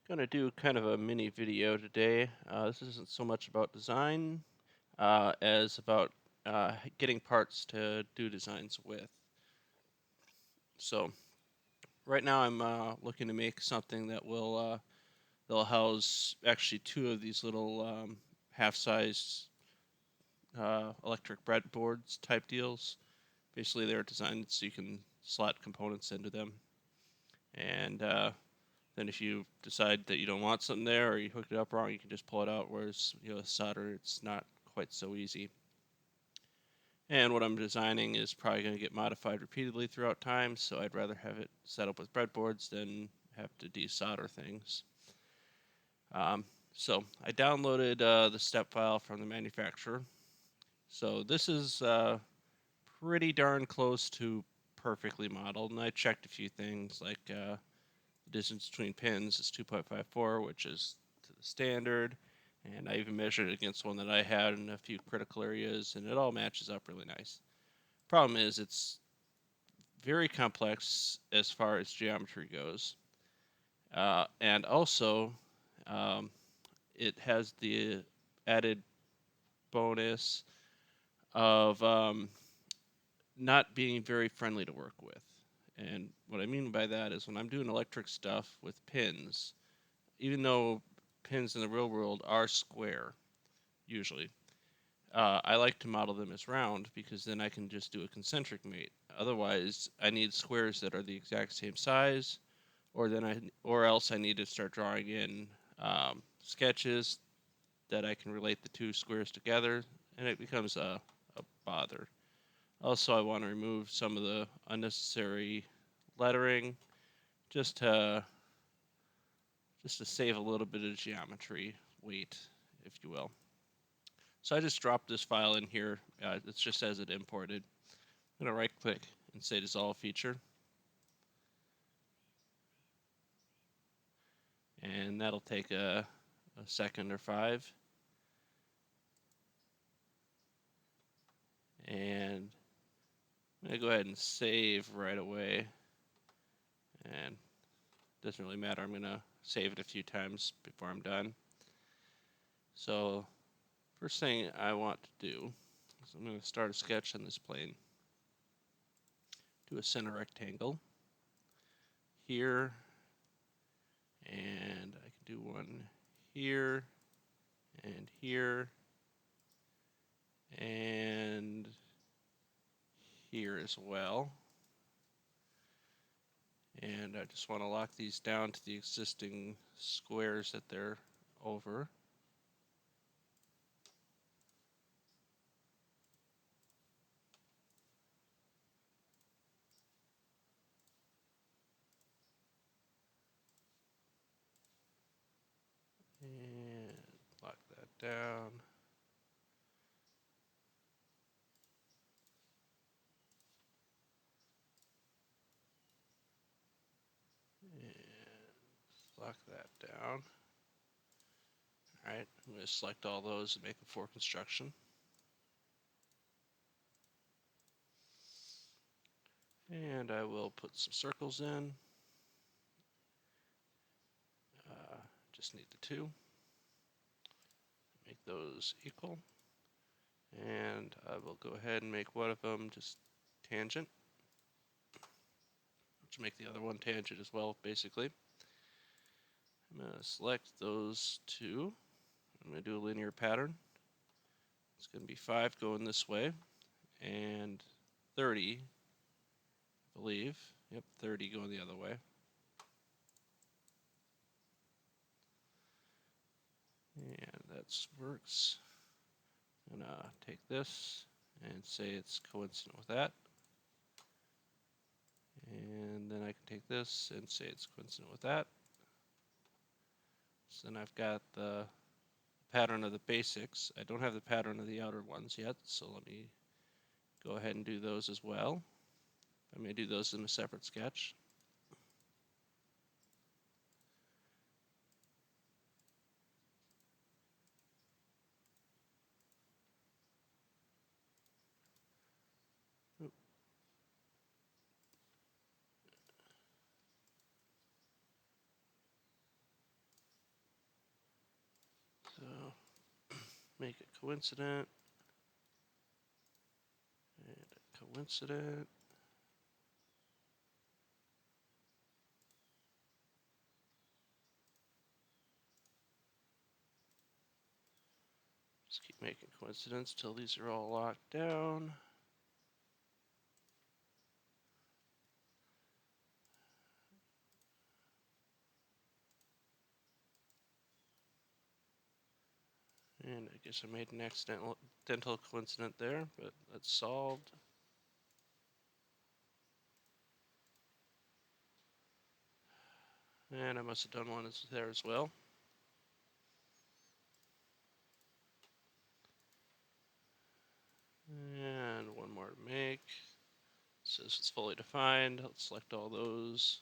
Gonna do kind of a mini video today. This isn't so much about design as about getting parts to do designs with. So right now I'm looking to make something that will house actually two of these little half-sized electric breadboards type deals. Basically, they're designed so you can slot components into them, and then if you decide that you don't want something there or you hooked it up wrong, you can just pull it out. Whereas solder, it's not quite so easy. And what I'm designing is probably going to get modified repeatedly throughout time, so I'd rather have it set up with breadboards than have to desolder things. So I downloaded the step file from the manufacturer. So this is pretty darn close to perfectly modeled, and I checked a few things like the distance between pins is 2.54, which is to the standard, and I even measured it against one that I had in a few critical areas, and it all matches up really nice. Problem is, it's very complex as far as geometry goes, and also um, it has the added bonus of not being very friendly to work with. And what I mean by that is when I'm doing electric stuff with pins, even though pins in the real world are square, usually, I like to model them as round because then I can just do a concentric mate. Otherwise, I need squares that are the exact same size, or else I need to start drawing in sketches that I can relate the two squares together, and it becomes a bother. Also, I want to remove some of the unnecessary lettering just to save a little bit of geometry weight, if you will. So I just dropped this file in here. It's just as it imported. I'm gonna right click and say dissolve feature, and that'll take a second or five. And I'm gonna go ahead and save right away. And it doesn't really matter. I'm gonna save it a few times before I'm done. So first thing I want to do is I'm gonna start a sketch on this plane. Do a center rectangle here, and I can do one here and here and here as well. And I just want to lock these down to the existing squares that they're over. And lock that down. And lock that down. Alright, I'm going to select all those and make them for construction. And I will put some circles in. Just need the two. Make those equal. And I will go ahead and make one of them just tangent. Which make the other one tangent as well, basically. I'm going to select those two. I'm going to do a linear pattern. It's going to be 5 going this way and 30, I believe. Yep, 30 going the other way. And that works. I'm going to take this and say it's coincident with that. And then I can take this and say it's coincident with that. So then I've got the pattern of the basics. I don't have the pattern of the outer ones yet, so let me go ahead and do those as well. I may do those in a separate sketch. make it coincident, and coincident. Just keep making coincidence till these are all locked down. And I guess I made an accidental dental coincident there, but that's solved. And I must have done one there as well. And one more to make. It says it's fully defined. Let's select all those,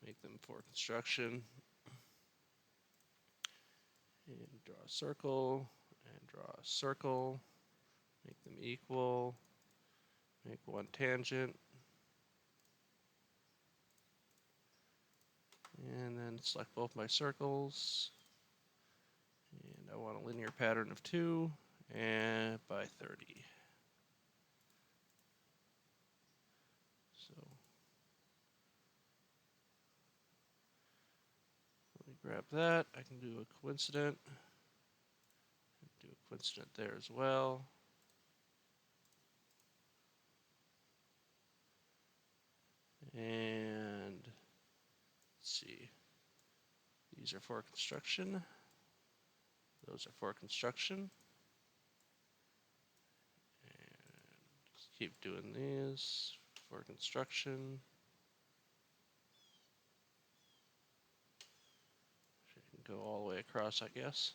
make them for construction. And draw a circle, and draw a circle. Make them equal. Make one tangent. And then select both my circles. And I want a linear pattern of 2 and by 30. So let me grab that. I can do a coincident. Do a coincident there as well. And let's see. These are for construction. Those are for construction. And just keep doing these for construction. Go all the way across, I guess.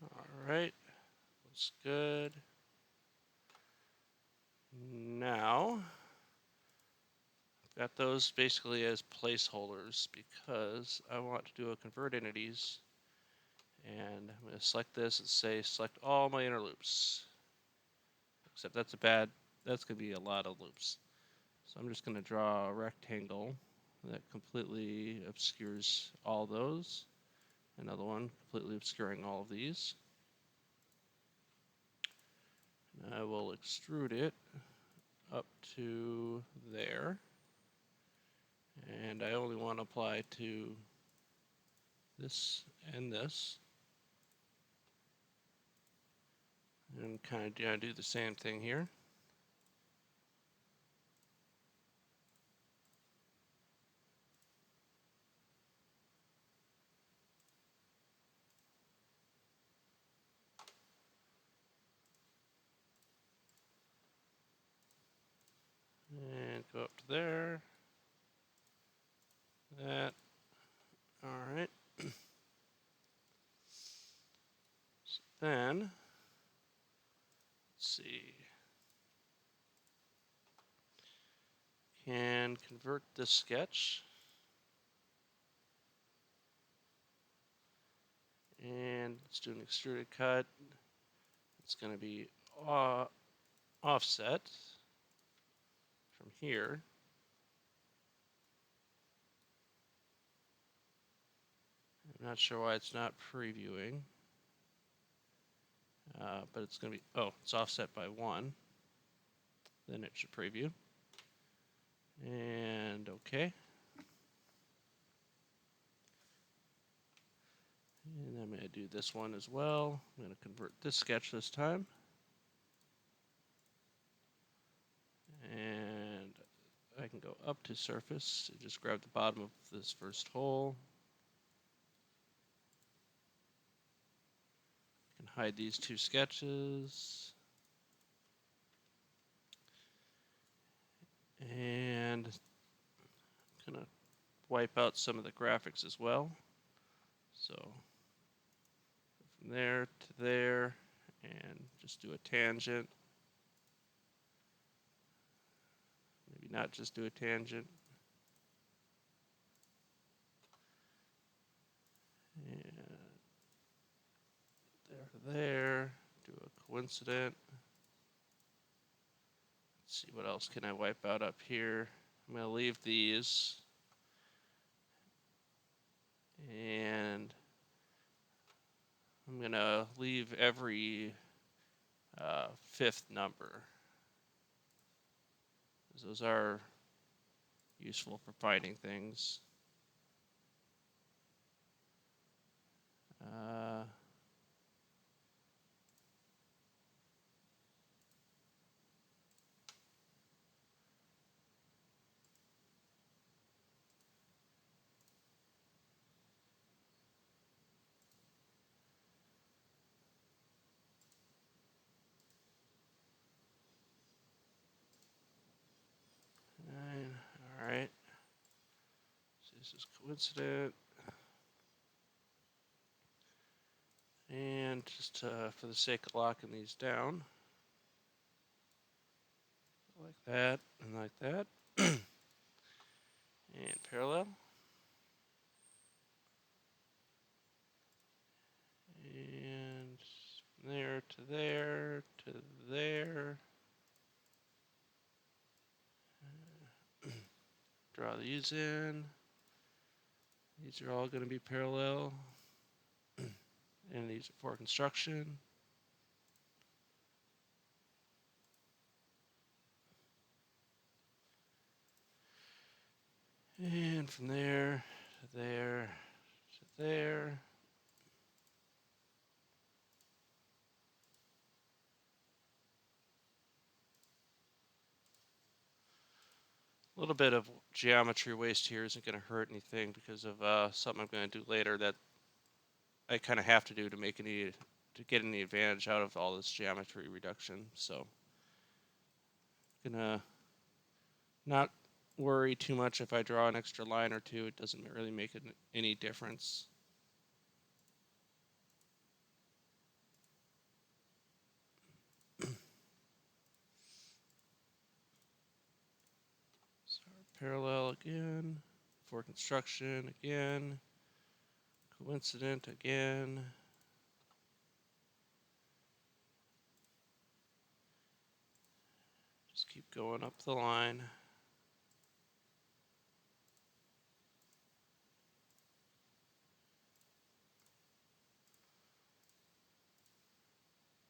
All right, looks good. Now, I've got those basically as placeholders because I want to do a convert entities. And I'm going to select this and say select all my inner loops. Except that's that's going to be a lot of loops. So I'm just going to draw a rectangle that completely obscures all those. Another one completely obscuring all of these. And I will extrude it up to there. And I only want to apply to this and this. And kind of do the same thing here. And go up to there. That. All right. So then, let's see. Can convert this sketch. And let's do an extruded cut. It's going to be offset from here. I'm not sure why it's not previewing. But it's going to be, it's offset by 1. Then it should preview. And okay. And I'm going to do this one as well. I'm going to convert this sketch this time. And I can go up to surface and just grab the bottom of this first hole. I can hide these 2 sketches. And I'm going to wipe out some of the graphics as well. So from there to there, and just do a tangent. Maybe not just do a tangent. And to there, do a coincident. Let's see, what else can I wipe out up here? I'm going to leave these. And I'm going to leave every fifth number. Those are useful for finding things. Uh, Nine. All right. So this is coincident. And just for the sake of locking these down, like that and like that. And parallel. And from there to there to there. Draw these in. These are all going to be parallel. And these are for construction. And from there to there to there. A little bit of geometry waste here isn't going to hurt anything because of something I'm going to do later that I kind of have to do to get any advantage out of all this geometry reduction. So, gonna not worry too much if I draw an extra line or two. It doesn't really make any difference. So parallel again, for construction again, coincident again. Just keep going up the line.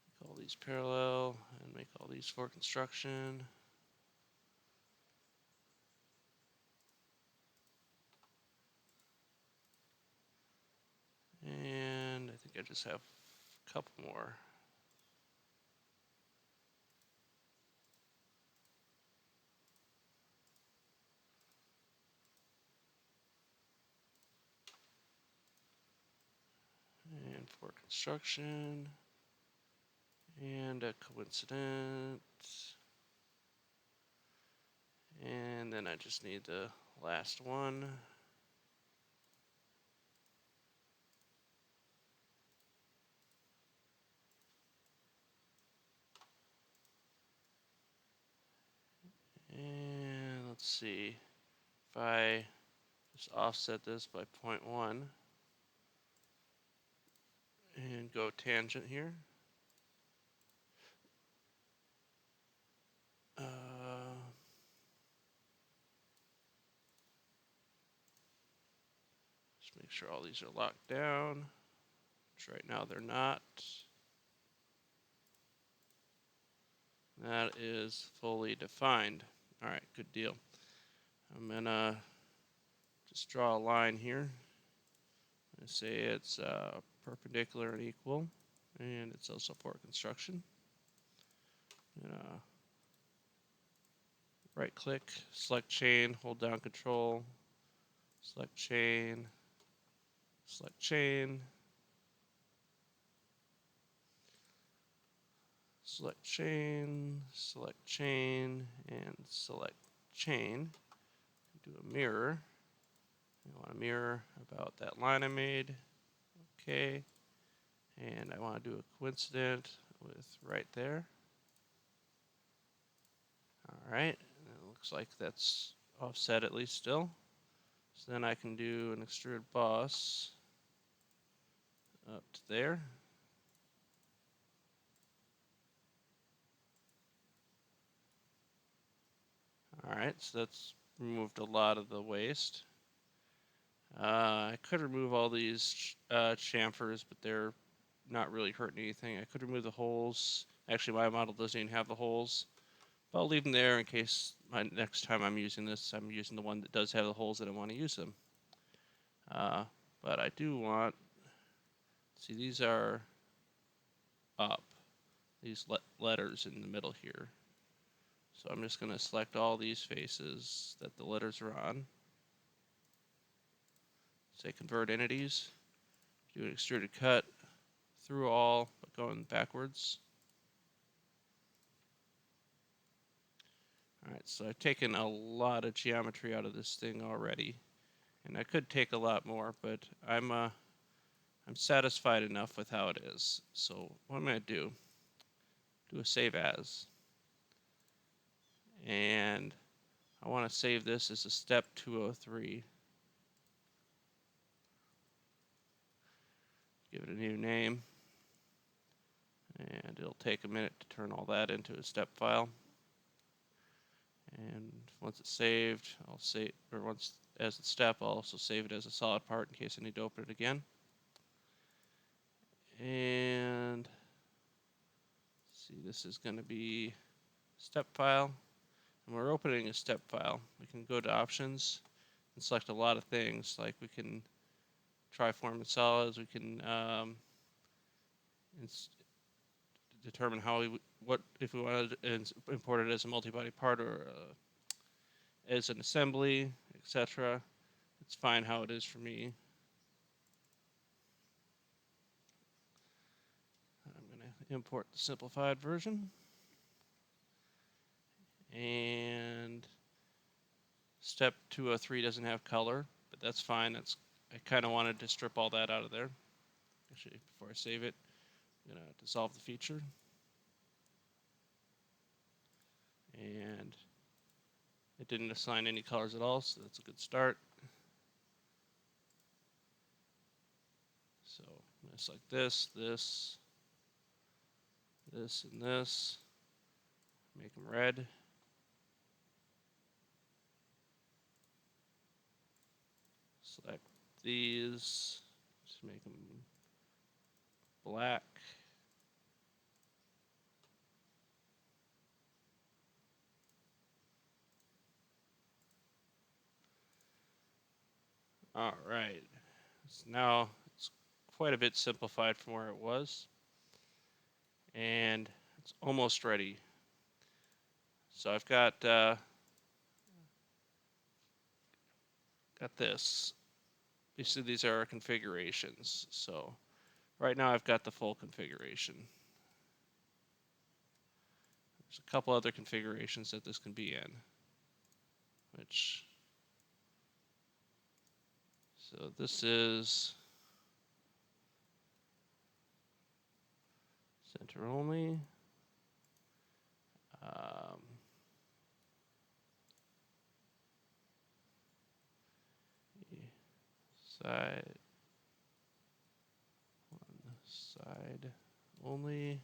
Make all these parallel and make all these for construction. And I think I just have a couple more. And for construction. And a coincidence. And then I just need the last one. And let's see. If I just offset this by 0.1 and go tangent here. Just make sure all these are locked down, which right now they're not. That is fully defined. All right, good deal. I'm gonna just draw a line here. I say it's perpendicular and equal, and it's also for construction. Right click, select chain, hold down control, select chain, select chain, select chain, select chain, and select chain. Do a mirror. I want to mirror about that line I made. Okay. And I want to do a coincident with right there. All right. And it looks like that's offset at least still. So then I can do an extrude boss up to there. Alright, so that's removed a lot of the waste. I could remove all these chamfers, but they're not really hurting anything. I could remove the holes. Actually, my model doesn't even have the holes. But I'll leave them there in case next time I'm using this, I'm using the one that does have the holes that I want to use them. But I do want, see, these are up, these letters in the middle here. So I'm just going to select all these faces that the letters are on. Say convert entities. Do an extruded cut through all, but going backwards. Alright, so I've taken a lot of geometry out of this thing already. And I could take a lot more, but I'm satisfied enough with how it is. So what I'm going to do a save as. And I want to save this as a step 203. Give it a new name. And it'll take a minute to turn all that into a step file. And once it's saved, I'll save, or once as a step, I'll also save it as a solid part in case I need to open it again. And see, this is going to be step file. And we're opening a step file. We can go to options and select a lot of things. Like we can try form and solids. We can determine how what if we wanted to import it as a multi-body part or as an assembly, etc. It's fine how it is for me. I'm going to import the simplified version. And step 203 doesn't have color, but that's fine. I kind of wanted to strip all that out of there. Actually, before I save it, I'm going to dissolve the feature. And it didn't assign any colors at all, so that's a good start. So I'm going to select this, this, this, and this. Make them red. Select these. Just make them black. All right. So now it's quite a bit simplified from where it was. And it's almost ready. So I've got this. Basically, these are our configurations. So right now I've got the full configuration. There's a couple other configurations that this can be in, which, so this is center only. Side, one side only.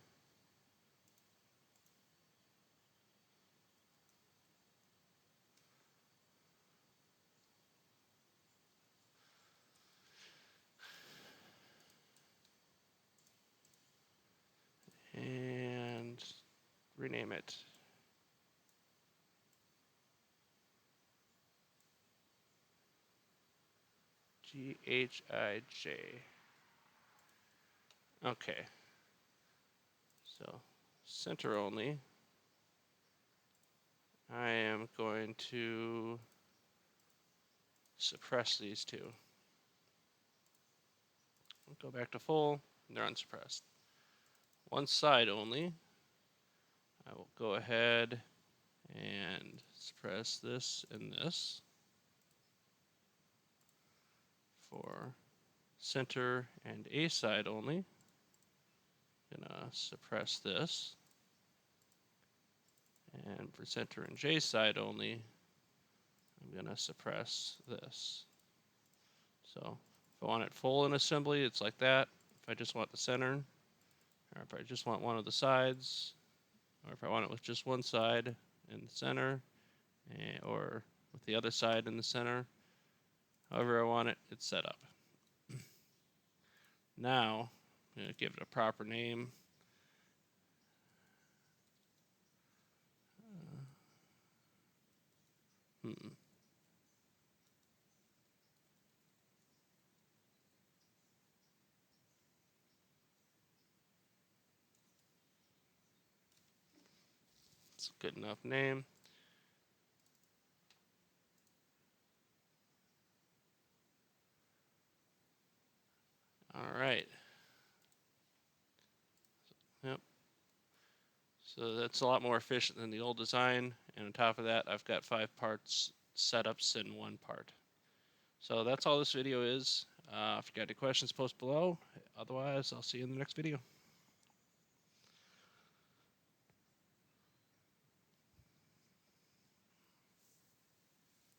And rename it. GHIJ. Okay. So center only. I am going to suppress these two. Go back to full, and they're unsuppressed. One side only. I will go ahead and suppress this and this. For center and A side only, I'm gonna suppress this. And for center and J side only, I'm gonna suppress this. So if I want it full in assembly, it's like that. If I just want the center, or if I just want one of the sides, or if I want it with just one side in the center, or with the other side in the center. However I want it, it's set up. Now, I'm going to give it a proper name. It's a good enough name. All right. Yep. So that's a lot more efficient than the old design. And on top of that, I've got 5 parts setups in 1 part. So that's all this video is. If you got any questions, post below. Otherwise, I'll see you in the next video.